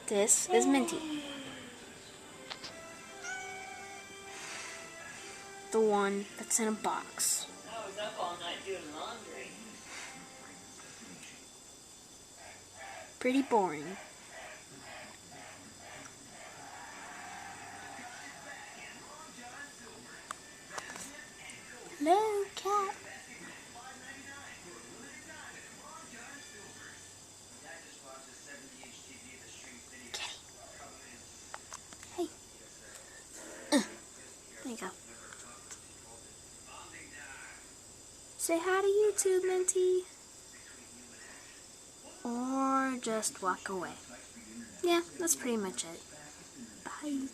This is Minty. The one that's in a box. I was up all night doing laundry. Pretty boring. Hello, cat. Kitty. Hey. There you go. Say hi to YouTube, Minty. Or just walk away. Yeah, that's pretty much it. Bye.